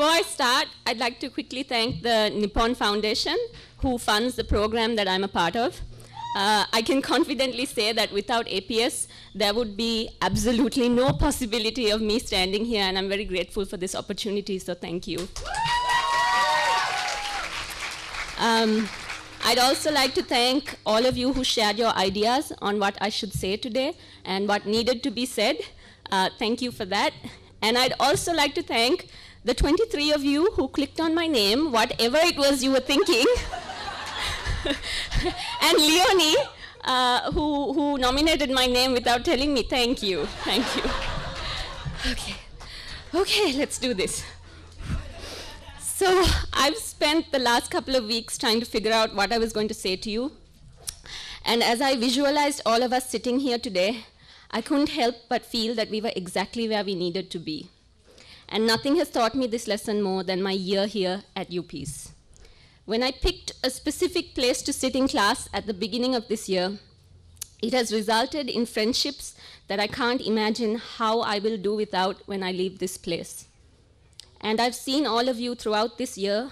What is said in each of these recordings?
before I start, I'd like to quickly thank the Nippon Foundation, who funds the program that I'm a part of. I can confidently say that without APS, there would be absolutely no possibility of me standing here, and I'm very grateful for this opportunity, so thank you. I'd also like to thank all of you who shared your ideas on what I should say today and what needed to be said. Thank you for that. And I'd also like to thank the 23 of you who clicked on my name, whatever it was you were thinking. And Leonie, who nominated my name without telling me. Thank you. Thank you. Okay, let's do this. So I've spent the last couple of weeks trying to figure out what I was going to say to you. And as I visualized all of us sitting here today, I couldn't help but feel that we were exactly where we needed to be. And nothing has taught me this lesson more than my year here at UPEACE. When I picked a specific place to sit in class at the beginning of this year, it has resulted in friendships that I can't imagine how I will do without when I leave this place. And I've seen all of you throughout this year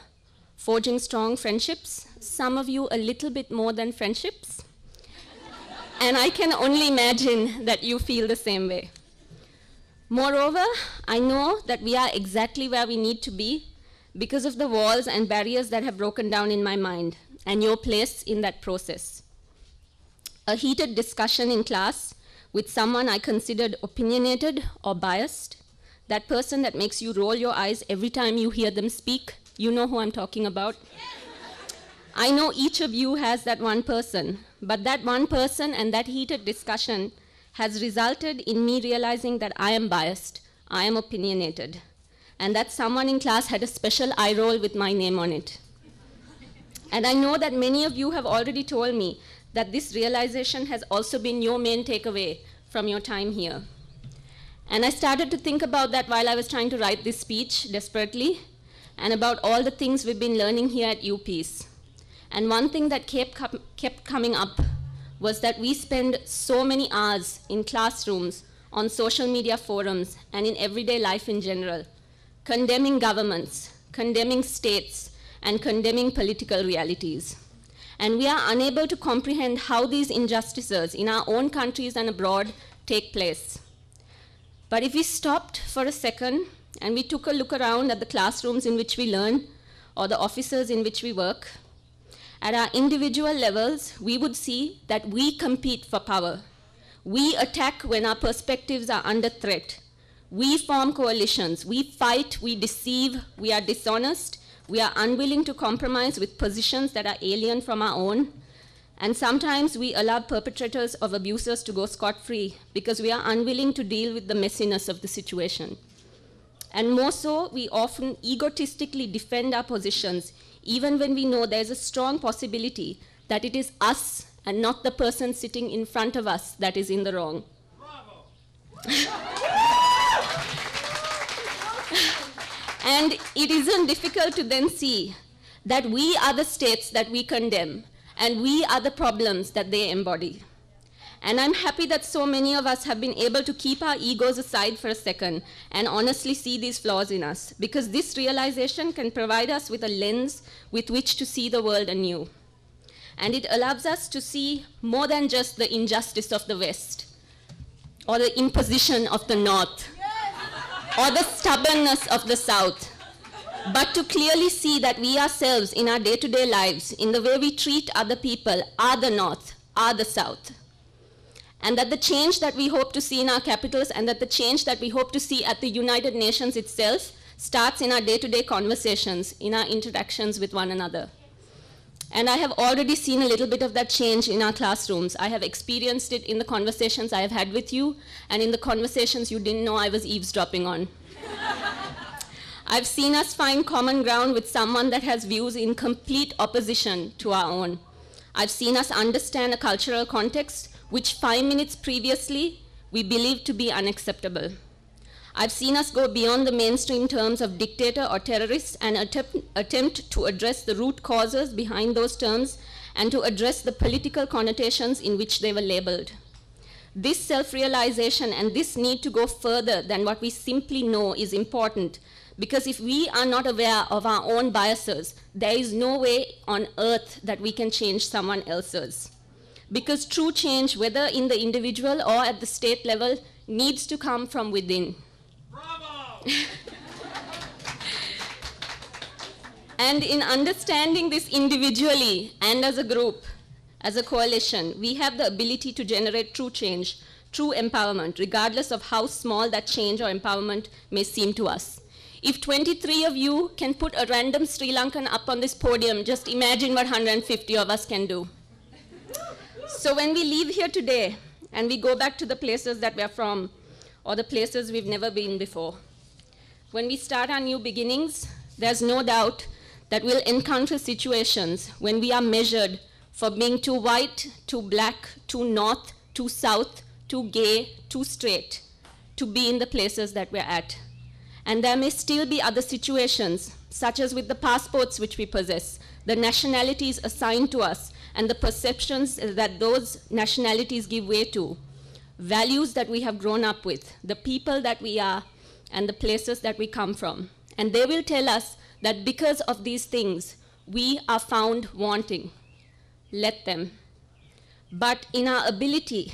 forging strong friendships, some of you a little bit more than friendships. And I can only imagine that you feel the same way. Moreover, I know that we are exactly where we need to be because of the walls and barriers that have broken down in my mind and your place in that process. A heated discussion in class with someone I considered opinionated or biased, that person that makes you roll your eyes every time you hear them speak, you know who I'm talking about. I know each of you has that one person, but that one person and that heated discussion has resulted in me realizing that I am biased, I am opinionated, and that someone in class had a special eye roll with my name on it. And I know that many of you have already told me that this realization has also been your main takeaway from your time here. And I started to think about that while I was trying to write this speech desperately, and about all the things we've been learning here at UPEACE. And one thing that kept coming up was that we spend so many hours in classrooms, on social media forums, and in everyday life in general, condemning governments, condemning states, and condemning political realities. And we are unable to comprehend how these injustices in our own countries and abroad take place. But if we stopped for a second and we took a look around at the classrooms in which we learn or the offices in which we work, at our individual levels, we would see that we compete for power. We attack when our perspectives are under threat. We form coalitions. We fight, we deceive, we are dishonest, we are unwilling to compromise with positions that are alien from our own. And sometimes we allow perpetrators of abuses to go scot-free because we are unwilling to deal with the messiness of the situation. And more so, we often egotistically defend our positions, even when we know there's a strong possibility that it is us and not the person sitting in front of us that is in the wrong. And it isn't difficult to then see that we are the states that we condemn, and we are the problems that they embody. And I'm happy that so many of us have been able to keep our egos aside for a second and honestly see these flaws in us, because this realization can provide us with a lens with which to see the world anew. And it allows us to see more than just the injustice of the West, or the imposition of the North, or the stubbornness of the South, but to clearly see that we ourselves in our day-to-day lives, in the way we treat other people, are the North, are the South. And that the change that we hope to see in our capitals and that the change that we hope to see at the United Nations itself starts in our day-to-day conversations, in our interactions with one another. And I have already seen a little bit of that change in our classrooms. I have experienced it in the conversations I have had with you and in the conversations you didn't know I was eavesdropping on. I've seen us find common ground with someone that has views in complete opposition to our own. I've seen us understand a cultural context which 5 minutes previously we believed to be unacceptable. I've seen us go beyond the mainstream terms of dictator or terrorist and attempt to address the root causes behind those terms and to address the political connotations in which they were labeled. This self-realization and this need to go further than what we simply know is important Because if we are not aware of our own biases, there is no way on earth that we can change someone else's. Because true change, whether in the individual or at the state level, needs to come from within. Bravo! And in understanding this individually and as a group, as a coalition, we have the ability to generate true change, true empowerment, regardless of how small that change or empowerment may seem to us. If 23 of you can put a random Sri Lankan up on this podium, just imagine what 150 of us can do. So when we leave here today and we go back to the places that we're from or the places we've never been before, when we start our new beginnings, there's no doubt that we'll encounter situations when we are measured for being too white, too black, too north, too south, too gay, too straight, to be in the places that we're at. And there may still be other situations, such as with the passports which we possess, the nationalities assigned to us, and the perceptions that those nationalities give way to, values that we have grown up with, the people that we are, and the places that we come from. And they will tell us that because of these things, we are found wanting. Let them. But in our ability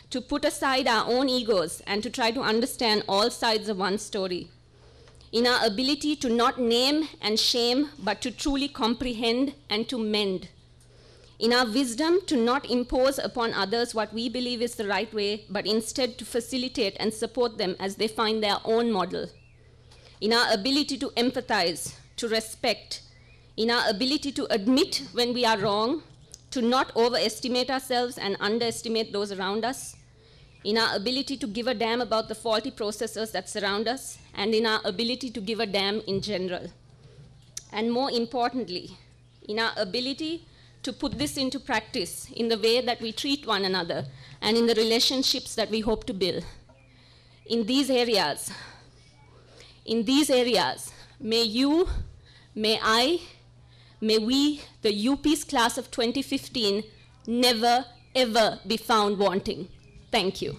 to put aside our own egos and to try to understand all sides of one story, in our ability to not name and shame, but to truly comprehend and to mend, in our wisdom to not impose upon others what we believe is the right way, but instead to facilitate and support them as they find their own model, in our ability to empathize, to respect, in our ability to admit when we are wrong, to not overestimate ourselves and underestimate those around us, in our ability to give a damn about the faulty processes that surround us, and in our ability to give a damn in general. And more importantly, in our ability to put this into practice in the way that we treat one another and in the relationships that we hope to build. In these areas, may you, may I, may we, the UPEACE class of 2015, never, ever be found wanting. Thank you.